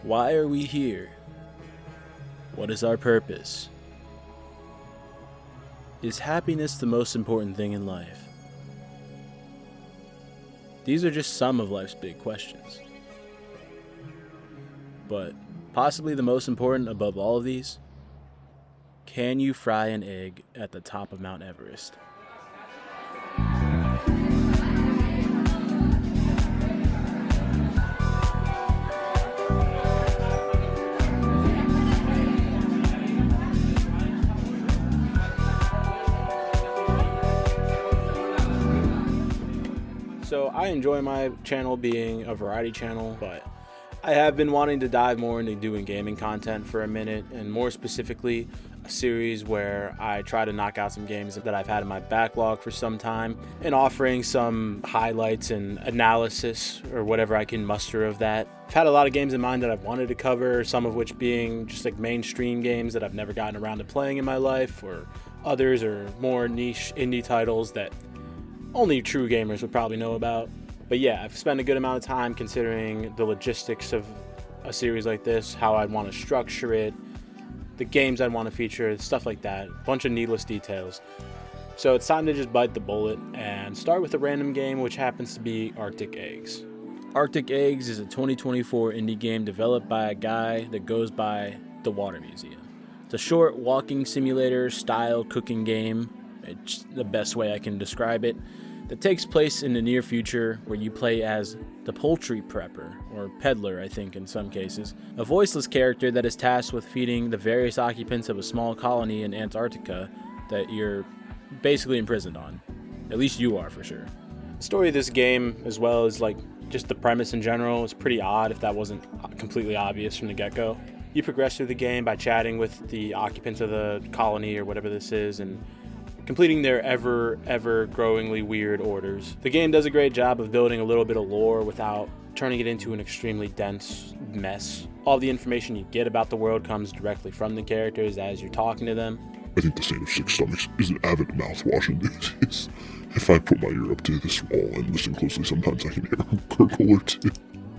Why are we here? What is our purpose? Is happiness the most important thing in life? These are just some of life's big questions. But possibly the most important above all of these, can you fry an egg at the top of Mount Everest? So I enjoy my channel being a variety channel, but I have been wanting to dive more into doing gaming content for a minute, and more specifically, a series where I try to knock out some games that I've had in my backlog for some time, and offering some highlights and analysis or whatever I can muster of that. I've had a lot of games in mind that I've wanted to cover, some of which being just like mainstream games that I've never gotten around to playing in my life, or others are more niche indie titles that only true gamers would probably know about. But yeah, I've spent a good amount of time considering the logistics of a series like this, how I'd want to structure it, the games I'd want to feature, stuff like that. A bunch of needless details. So it's time to just bite the bullet and start with a random game, which happens to be Arctic Eggs. Arctic Eggs is a 2024 indie game developed by a guy that goes by The Water Museum. It's a short walking simulator style cooking game. It's the best way I can describe it. That takes place in the near future, where you play as the poultry prepper, or peddler I think in some cases, a voiceless character that is tasked with feeding the various occupants of a small colony in Antarctica that you're basically imprisoned on. At least you are, for sure. The story of this game, as well as like just the premise in general, is pretty odd if that wasn't completely obvious from the get-go. You progress through the game by chatting with the occupants of the colony or whatever this is, and completing their ever growingly weird orders. The game does a great job of building a little bit of lore without turning it into an extremely dense mess. All the information you get about the world comes directly from the characters as you're talking to them. I think the Saint of Six Stomachs is an avid mouthwash enthusiast. If I put my ear up to this wall and listen closely, sometimes I can hear a gurgle or two.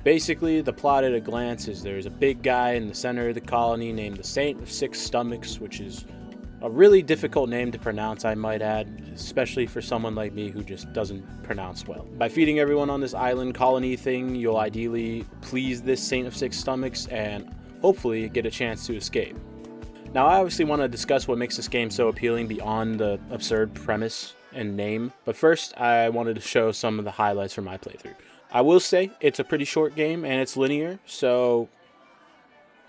Basically, the plot at a glance is there's a big guy in the center of the colony named the Saint of Six Stomachs, which is a really difficult name to pronounce, I might add, especially for someone like me who just doesn't pronounce well. By feeding everyone on this island colony thing, you'll ideally please this Saint of Six Stomachs and hopefully get a chance to escape. Now, I obviously want to discuss what makes this game so appealing beyond the absurd premise and name, but first I wanted to show some of the highlights from my playthrough. I will say it's a pretty short game and it's linear, so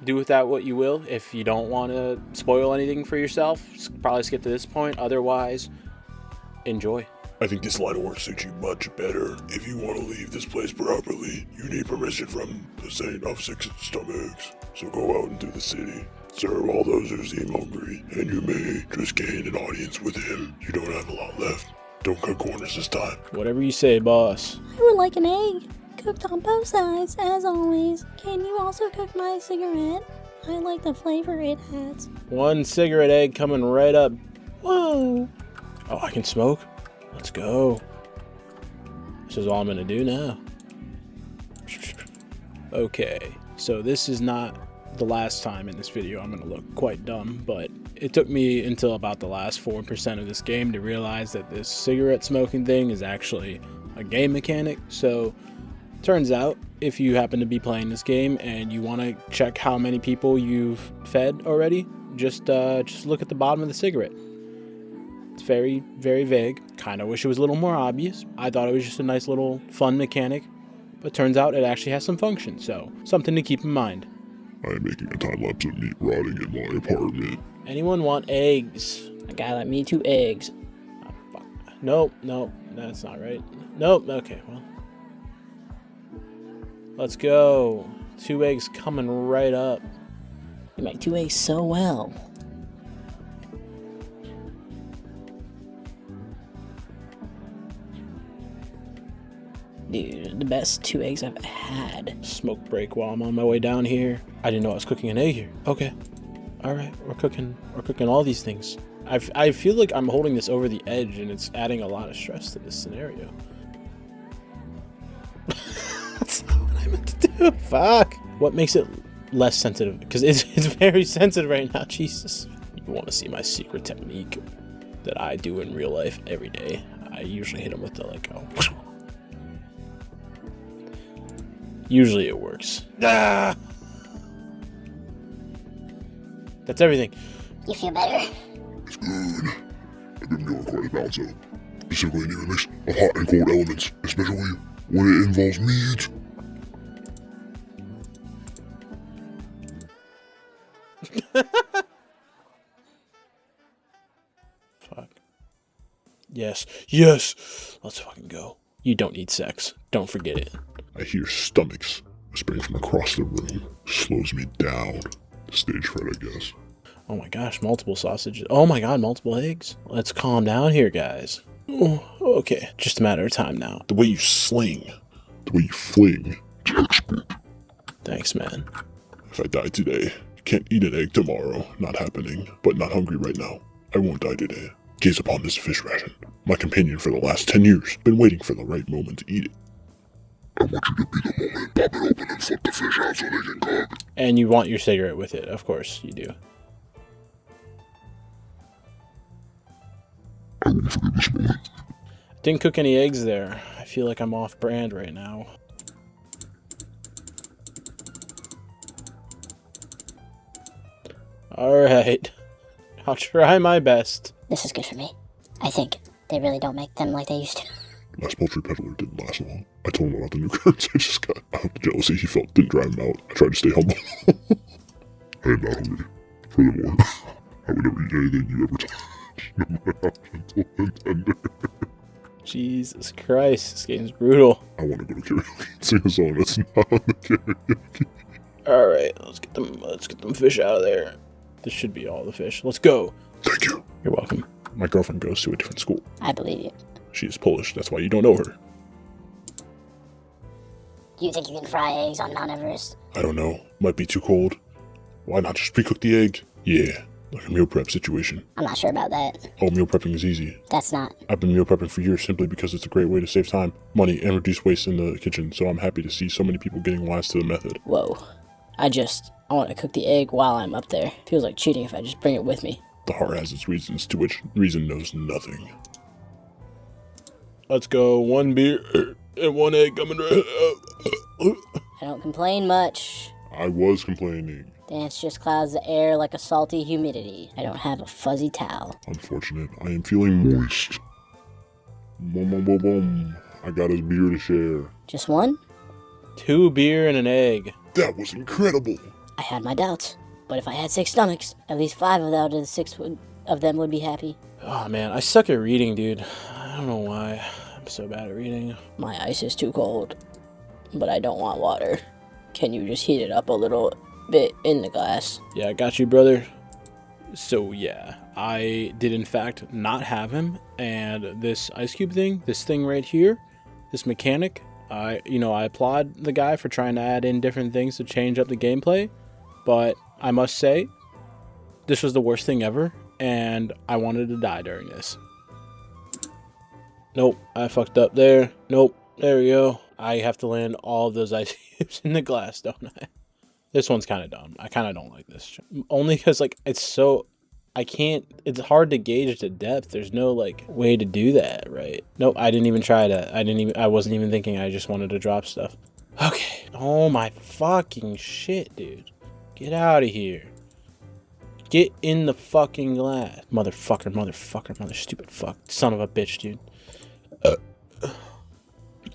do with that what you will. If you don't want to spoil anything for yourself, probably skip to this point. Otherwise, enjoy. I think this line of work suits you much better. If you want to leave this place properly, you need permission from the Saint of Six Stomachs. So go out into the city, serve all those who seem hungry, and you may just gain an audience with him. You don't have a lot left. Don't cut corners this time. Whatever you say, boss. I would like an egg. Cooked on both sides, as always. Can you also cook my cigarette? I like the flavor it has. One cigarette egg coming right up. Whoa. Oh, I can smoke? Let's go. This is all I'm gonna do now. Okay, so this is not the last time in this video I'm gonna look quite dumb, but it took me until about the last 4% of this game to realize that this cigarette smoking thing is actually a game mechanic. So turns out, if you happen to be playing this game and you want to check how many people you've fed already, just look at the bottom of the cigarette. It's very, very vague. Kind of wish it was a little more obvious. I thought it was just a nice little fun mechanic, but turns out it actually has some function, so something to keep in mind. I am making a time-lapse of meat rotting in my apartment. Anyone want eggs? I got me 2 eggs. Oh, fuck. Nope, that's not right. Nope, okay, well. Let's go. 2 eggs coming right up. You make 2 eggs so well. Dude, the best 2 eggs I've had. Smoke break while I'm on my way down here. I didn't know I was cooking an egg here. Okay. All right, we're cooking all these things. I feel like I'm holding this over the edge and it's adding a lot of stress to this scenario. That's not what I meant to do. Fuck. What makes it less sensitive? Because it's very sensitive right now. Jesus. You want to see my secret technique that I do in real life every day? I usually hit them with the like, oh. Usually it works. Ah! That's everything. You feel better? It's good. I've been doing quite a balance out. Specifically near a mix of hot and cold elements, especially when it involves meat. Fuck. Yes. Yes! Let's fucking go. You don't need sex. Don't forget it. I hear stomachs whispering from across the room. Slows me down. Stage fright, I guess. Oh my gosh, multiple sausages. Oh my god, multiple eggs. Let's calm down here, guys. Oh, okay, just a matter of time now. The way you sling, the way you fling, textbook. Thanks, man. If I die today, can't eat an egg tomorrow. Not happening, but not hungry right now. I won't die today. Gaze upon this fish ration. My companion for the last 10 years. Been waiting for the right moment to eat it. I want you to be the moment. Pop it open and flip the fish out so they can cook. And you want your cigarette with it, of course you do. I won't forget this moment. Didn't cook any eggs there. I feel like I'm off brand right now. Alright. I'll try my best. This is good for me. I think they really don't make them like they used to. Last poultry peddler didn't last long. I told him about the new curds I just got. The jealousy he felt didn't drive him out. I tried to stay humble. I am not hungry. Furthermore, I would never eat anything you ever touch, no matter how gentle and tender. Jesus Christ, this game's brutal. I want to go to karaoke and sing a song that's not on the karaoke. Alright, let's get them fish out of there. This should be all the fish. Let's go. Thank you. You're welcome. My girlfriend goes to a different school. I believe you. She is Polish, that's why you don't know her. Do you think you can fry eggs on Mount Everest? I don't know. Might be too cold. Why not just pre-cook the egg? Yeah, like a meal prep situation. I'm not sure about that. Oh, meal prepping is easy. That's not. I've been meal prepping for years simply because it's a great way to save time, money, and reduce waste in the kitchen, so I'm happy to see so many people getting wise to the method. Whoa. I want to cook the egg while I'm up there. Feels like cheating if I just bring it with me. The heart has its reasons to which reason knows nothing. Let's go. 1 beer and 1 egg coming right. I don't complain much. I was complaining. Dance just clouds the air like a salty humidity. I don't have a fuzzy towel. Unfortunate. I am feeling moist. Boom, boom, boom, boom. I got his beer to share. Just one? 2 beer and an egg. That was incredible. I had my doubts. But if I had 6 stomachs, at least 5 out of the 6 of them would be happy. Oh man, I suck at reading, dude. I don't know why. I'm so bad at reading. My ice is too cold. But I don't want water. Can you just heat it up a little bit in the glass? Yeah, I got you, brother. So yeah, I did in fact not have him, and this ice cube thing, this thing right here, this mechanic, I applaud the guy for trying to add in different things to change up the gameplay, but I must say, this was the worst thing ever, and I wanted to die during this. Nope, I fucked up there. Nope, there we go. I have to land all of those ice cubes in the glass, don't I? This one's kind of dumb. I kind of don't like this. Only because, like, it's hard to gauge the depth. There's no, like, way to do that, right? Nope, I didn't even try that. I wasn't even thinking. I just wanted to drop stuff. Okay. Oh my fucking shit, dude. Get out of here. Get in the fucking glass. Motherfucker, mother stupid fuck. Son of a bitch, dude.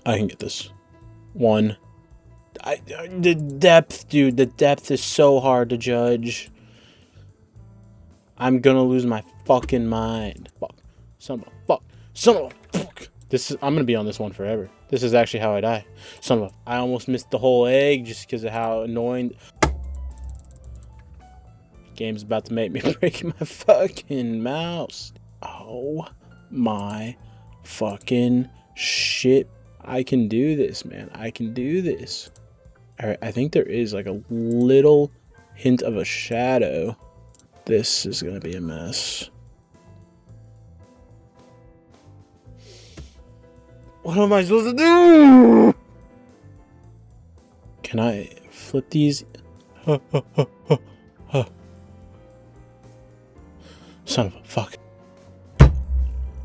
I can get this. 1. The depth, dude. The depth is so hard to judge. I'm gonna lose my fucking mind. Fuck. Son of a fuck. Son of a fuck. I'm gonna be on this one forever. This is actually how I die. Son of a... I almost missed the whole egg just because of how annoying... Game's about to make me break my fucking mouse. Oh my fucking shit. I can do this, man. I can do this. Alright, I think there is like a little hint of a shadow. This is gonna be a mess. What am I supposed to do? Can I flip these? Son of a fuck.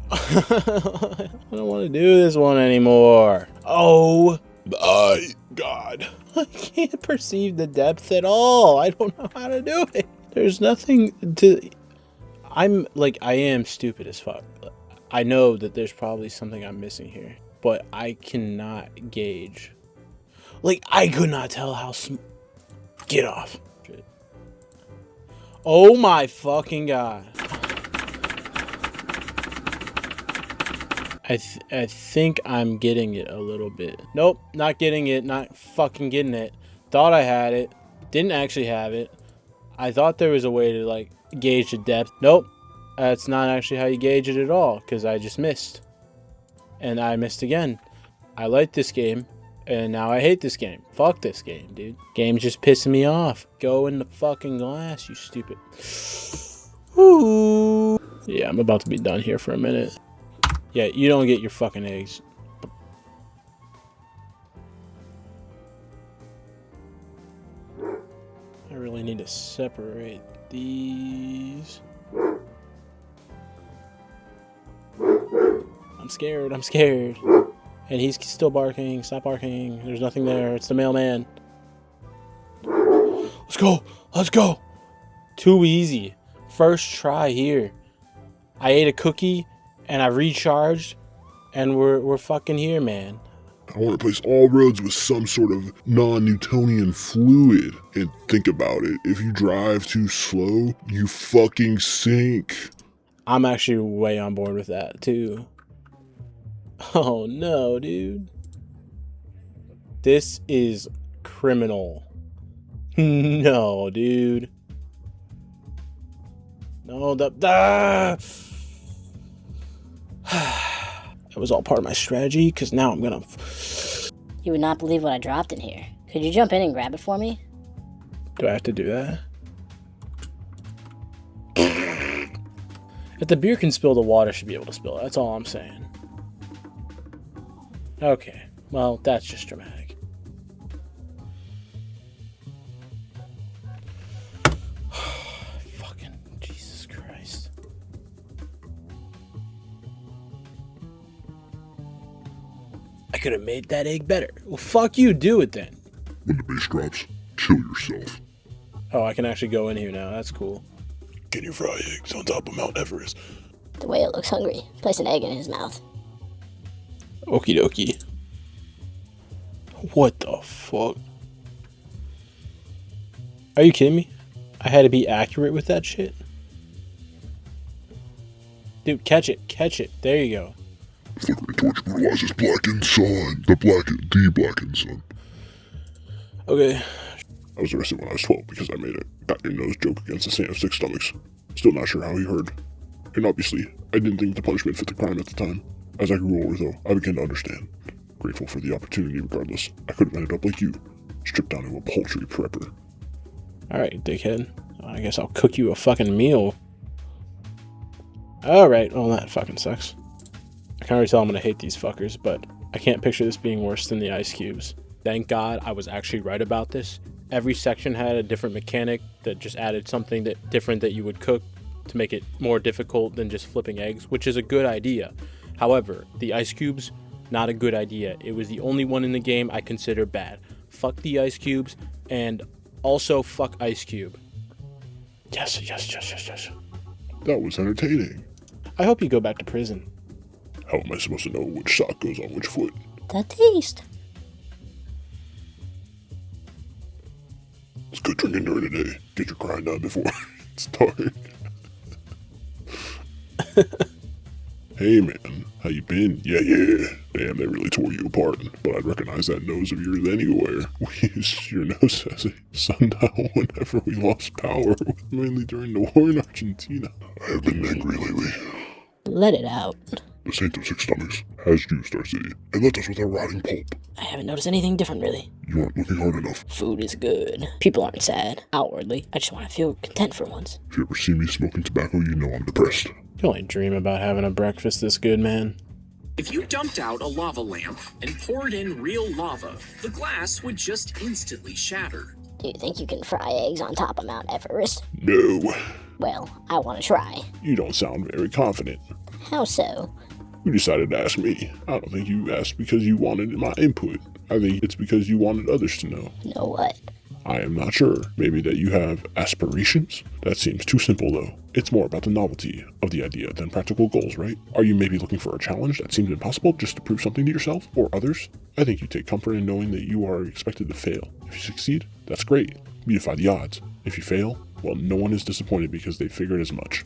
I don't want to do this one anymore. Oh my god. I can't perceive the depth at all. I don't know how to do it. There's nothing to... I am stupid as fuck. I know that there's probably something I'm missing here, but I cannot gauge. Like, I could not tell how Get off. Oh my fucking god. I think I'm getting it a little bit. Nope, not getting it, not fucking getting it. Thought I had it, didn't actually have it. I thought there was a way to like gauge the depth. Nope, that's not actually how you gauge it at all, because I just missed. And I missed again. I like this game, and now I hate this game. Fuck this game, dude. Game's just pissing me off. Go in the fucking glass, you stupid. Ooh. Yeah, I'm about to be done here for a minute. Yeah, you don't get your fucking eggs. I really need to separate these. I'm scared, I'm scared. And he's still barking. Stop barking. There's nothing there. It's the mailman. Let's go. Let's go. Too easy. First try here. I ate a cookie and I recharged and we're fucking here, man. I want to replace all roads with some sort of non-Newtonian fluid. And think about it. If you drive too slow, you fucking sink. I'm actually way on board with that too. Oh no, dude. This is criminal. No, dude. No, that was all part of my strategy, because now I'm gonna... You would not believe what I dropped in here. Could you jump in and grab it for me? Do I have to do that? If the beer can spill, the water should be able to spill. That's all I'm saying. Okay, well, that's just dramatic. Fucking Jesus Christ. I could have made that egg better. Well, fuck you, do it then. When the bass drops, kill yourself. Oh, I can actually go in here now. That's cool. Can you fry eggs on top of Mount Everest? The whale looks hungry. Place an egg in his mouth. Okie dokie. What the fuck? Are you kidding me? I had to be accurate with that shit? Dude, catch it. Catch it. There you go. Flickering torch brutalizes blackened sun. The blackened sun. Okay. I was arrested when I was 12 because I made a got your nose joke against the Saint of Six Stomachs. Still not sure how he heard. And obviously, I didn't think the punishment fit the crime at the time. As I grew older, though, I began to understand. Grateful for the opportunity regardless. I could have ended up like you, stripped down to a poultry prepper. Alright, dickhead. I guess I'll cook you a fucking meal. Alright, well that fucking sucks. I can already tell I'm gonna hate these fuckers, but I can't picture this being worse than the ice cubes. Thank God I was actually right about this. Every section had a different mechanic that just added something different that you would cook to make it more difficult than just flipping eggs, which is a good idea. However, the ice cubes, not a good idea. It was the only one in the game I consider bad. Fuck the ice cubes, and also fuck Ice Cube. Yes. That was entertaining. I hope you go back to prison. How am I supposed to know which sock goes on which foot? The taste. It's good drinking during the day. Get your grind done before it's dark. Hey man, how you been? Yeah. Damn, they really tore you apart. But I'd recognize that nose of yours anywhere. We used your nose as a sundial whenever we lost power, mainly during the war in Argentina. I have been angry lately. Let it out. The Saint of Six Stomachs has juiced our city and left us with a rotting pulp. I haven't noticed anything different, really. You aren't looking hard enough. Food is good. People aren't sad, outwardly. I just want to feel content for once. If you ever see me smoking tobacco, you know I'm depressed. You only dream about having a breakfast this good, man. If you dumped out a lava lamp and poured in real lava, the glass would just instantly shatter. Do you think you can fry eggs on top of Mount Everest? No, Well, I want to try. you don't sound very confident. How so? You decided to ask me. I don't think you asked because you wanted my input. I think it's because you wanted others to know. Know what? I am not sure. Maybe that you have aspirations? That seems too simple, though. It's more about the novelty of the idea than practical goals, right? Are you maybe looking for a challenge that seems impossible just to prove something to yourself or others? I think you take comfort in knowing that you are expected to fail. If you succeed, that's great. You defy the odds. If you fail, well, no one is disappointed because they figured as much.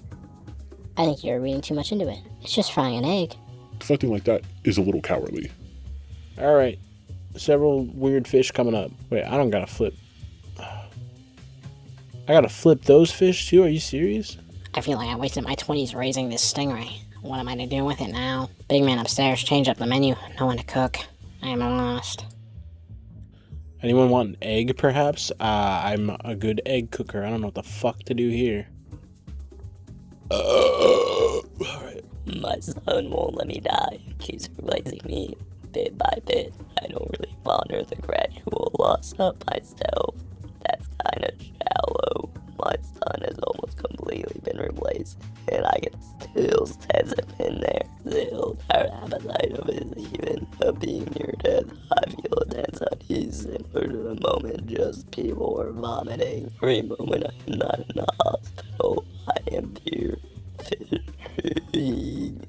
I think you're reading too much into it. It's just frying an egg. Deflecting like that is a little cowardly. All right. Several weird fish coming up. Wait, I don't gotta flip. I gotta flip those fish too? Are you serious? I feel like I wasted my 20s raising this stingray. What am I to do with it now? Big man upstairs, change up the menu. No one to cook. I am lost. Anyone want an egg, perhaps? I'm a good egg cooker. I don't know what the fuck to do here. Alright. My son won't let me die. Keeps replacing me bit by bit. I don't really honor the gradual loss of myself. That's kind of shallow. My son has almost completely been replaced, and I can still sense him in there. The entire appetite of his even of being near death. I feel a dense unease similar to the moment just people were vomiting. Every moment I am not in the hospital, I am pure fatigue.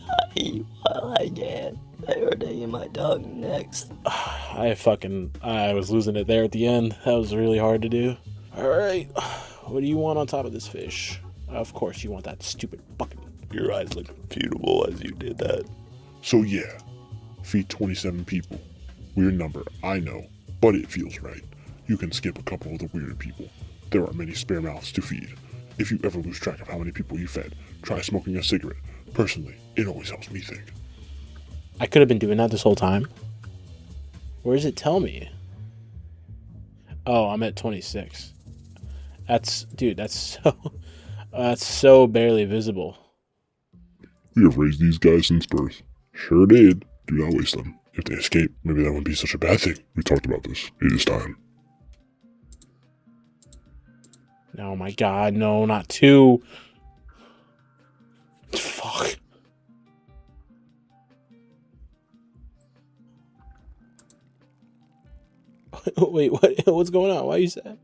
I eat while I can. They were taking my tongue next. I was losing it there at the end. That was really hard to do. Alright. What do you want on top of this fish? Of course you want that stupid bucket. Your eyes look beautiful as you did that. So yeah, feed 27 people. Weird number, I know, but it feels right. You can skip a couple of the weird people. There are many spare mouths to feed. If you ever lose track of how many people you fed, try smoking a cigarette. Personally, it always helps me think. I could have been doing that this whole time. Where does it tell me? Oh, I'm at 26. That's so barely visible. We have raised these guys since birth. Sure did. Do not waste them. If they escape, maybe that wouldn't be such a bad thing. We talked about this. It is time. Oh my god, no, not two. Fuck. Wait, what's going on? Why are you sad?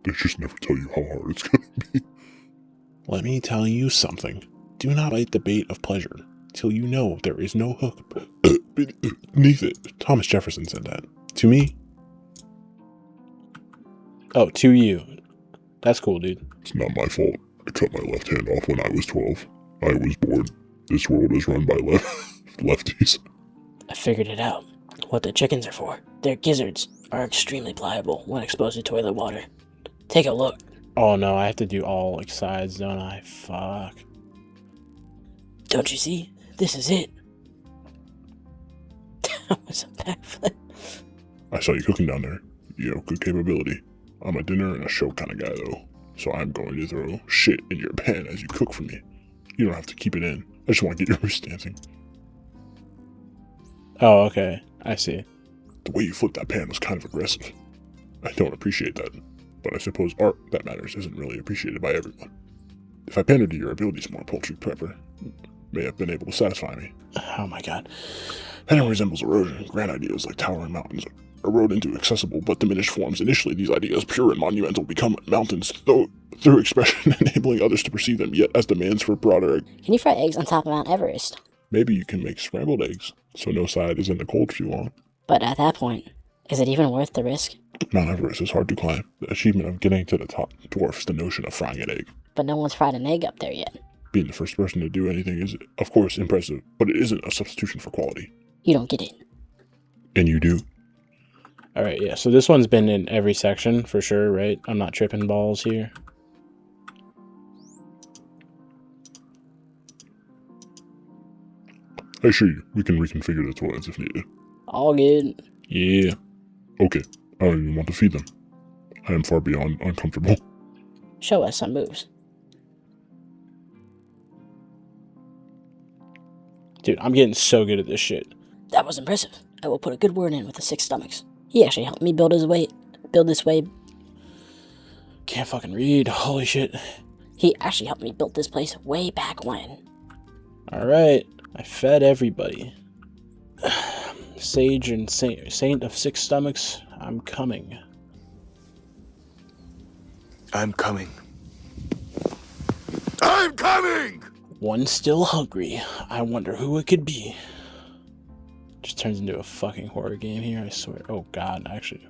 They just never tell you how hard it's gonna be. Let me tell you something. Do not bite the bait of pleasure till you know there is no hook beneath it. Thomas Jefferson said that. To me? Oh, to you. That's cool, dude. It's not my fault. I cut my left hand off when I was 12. I was bored. This world is run by lefties. I figured it out. What the chickens are for. Their gizzards are extremely pliable when exposed to toilet water. Take a look. Oh no, I have to do all like sides, don't I? Fuck. Don't you see? This is it. That was a backflip. I saw you cooking down there. You have good capability. I'm a dinner and a show kind of guy though, so I'm going to throw shit in your pan as you cook for me. You don't have to keep it in. I just want to get your wrist dancing. Oh, okay. I see. The way you flipped that pan was kind of aggressive. I don't appreciate that, but I suppose art that matters isn't really appreciated by everyone. If I pandered to your abilities more, poultry prepper may have been able to satisfy me. Oh my god. Painting resembles erosion. Grand ideas like towering mountains erode into accessible but diminished forms. Initially, these ideas, pure and monumental, become mountains through expression, enabling others to perceive them, yet as demands for broader. Can you fry eggs on top of Mount Everest? Maybe you can make scrambled eggs, so no side is in the cold too long. But at that point, is it even worth the risk? Mount Everest is hard to climb. The achievement of getting to the top dwarfs the notion of frying an egg. But no one's fried an egg up there yet. Being the first person to do anything is, of course, impressive, but it isn't a substitution for quality. You don't get it. And you do? Alright, yeah, so this one's been in every section for sure, right? I'm not tripping balls here. I assure you, we can reconfigure the toilets if needed. All good. Yeah. Okay, I don't even want to feed them. I am far beyond uncomfortable. Show us some moves. Dude, I'm getting so good at this shit. That was impressive. I will put a good word in with the Six Stomachs. He actually helped me build this way. Can't fucking read. Holy shit. He actually helped me build this place way back when. Alright. I fed everybody. Sage and Saint of Six Stomachs, I'm coming. I'm coming. I'm coming! One still hungry. I wonder who it could be. Just turns into a fucking horror game here, I swear. Oh god, actually.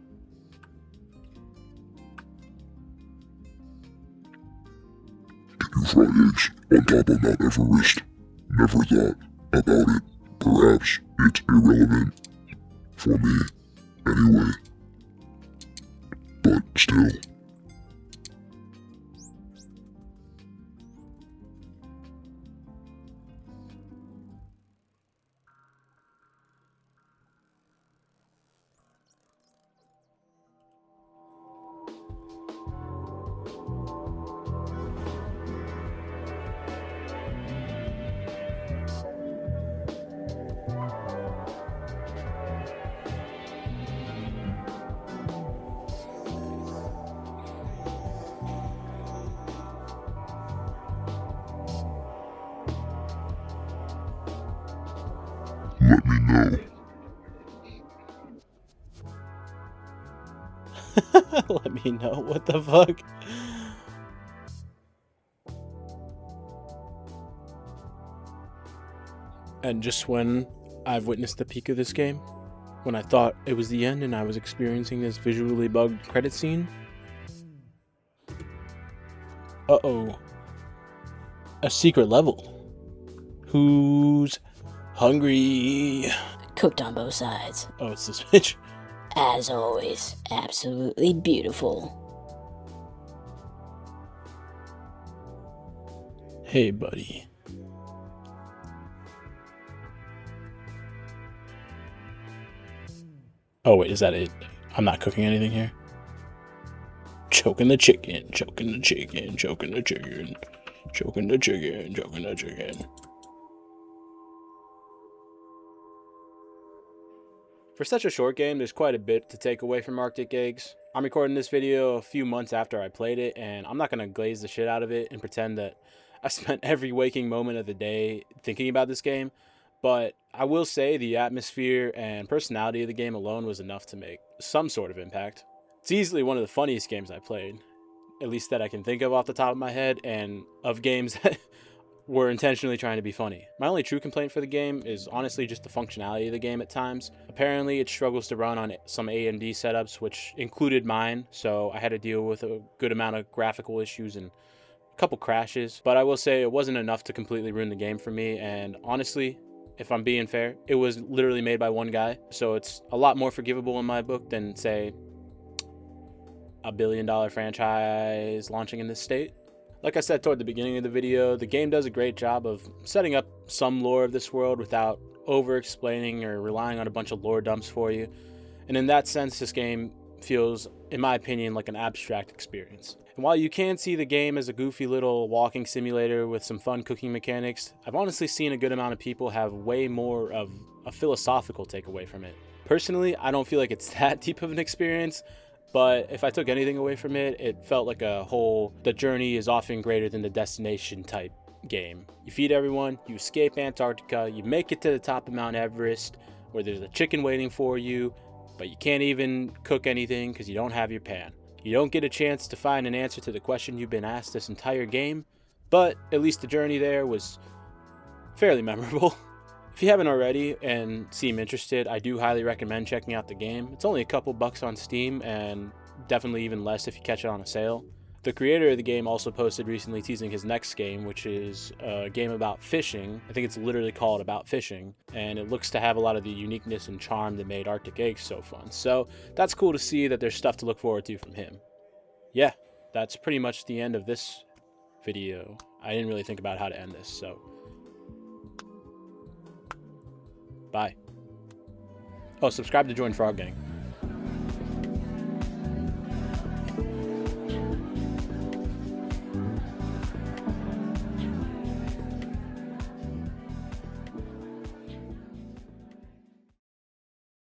You fry eggs on top of Mount Everest. Never thought about it. Perhaps it's irrelevant. For me, anyway. But still. Let me know. Let me know. What the fuck? And just when I've witnessed the peak of this game, when I thought it was the end and I was experiencing this visually bugged credit scene. Uh-oh. A secret level. Who's hungry? Cooked on both sides. Oh, it's this bitch. As always, absolutely beautiful. Hey, buddy. Oh, wait, is that it? I'm not cooking anything here? Choking the chicken, choking the chicken, choking the chicken, choking the chicken, choking the chicken. For such a short game, there's quite a bit to take away from Arctic Eggs. I'm recording this video a few months after I played it, and I'm not going to glaze the shit out of it and pretend that I spent every waking moment of the day thinking about this game. But I will say the atmosphere and personality of the game alone was enough to make some sort of impact. It's easily one of the funniest games I played, at least that I can think of off the top of my head, and of games that were intentionally trying to be funny. My only true complaint for the game is honestly just the functionality of the game at times. Apparently it struggles to run on some AMD setups, which included mine, so I had to deal with a good amount of graphical issues and a couple crashes. But I will say it wasn't enough to completely ruin the game for me, and honestly, if I'm being fair, it was literally made by one guy, so it's a lot more forgivable in my book than, say, a $1 billion franchise launching in this state. Like I said toward the beginning of the video, the game does a great job of setting up some lore of this world without over-explaining or relying on a bunch of lore dumps for you. And in that sense, this game feels, in my opinion, like an abstract experience. And while you can see the game as a goofy little walking simulator with some fun cooking mechanics, I've honestly seen a good amount of people have way more of a philosophical takeaway from it. Personally, I don't feel like it's that deep of an experience, but if I took anything away from it, it felt like a whole, the journey is often greater than the destination type game. You feed everyone, you escape Antarctica, you make it to the top of Mount Everest, where there's a chicken waiting for you, but you can't even cook anything because you don't have your pan. You don't get a chance to find an answer to the question you've been asked this entire game, but at least the journey there was fairly memorable. If you haven't already and seem interested, I do highly recommend checking out the game. It's only a couple bucks on Steam, and definitely even less if you catch it on a sale. The creator of the game also posted recently teasing his next game, which is a game about fishing. I think it's literally called About Fishing, and it looks to have a lot of the uniqueness and charm that made Arctic Eggs so fun. So that's cool to see that there's stuff to look forward to from him. Yeah, that's pretty much the end of this video. I didn't really think about how to end this, so bye. Oh, subscribe to join Frog Gang.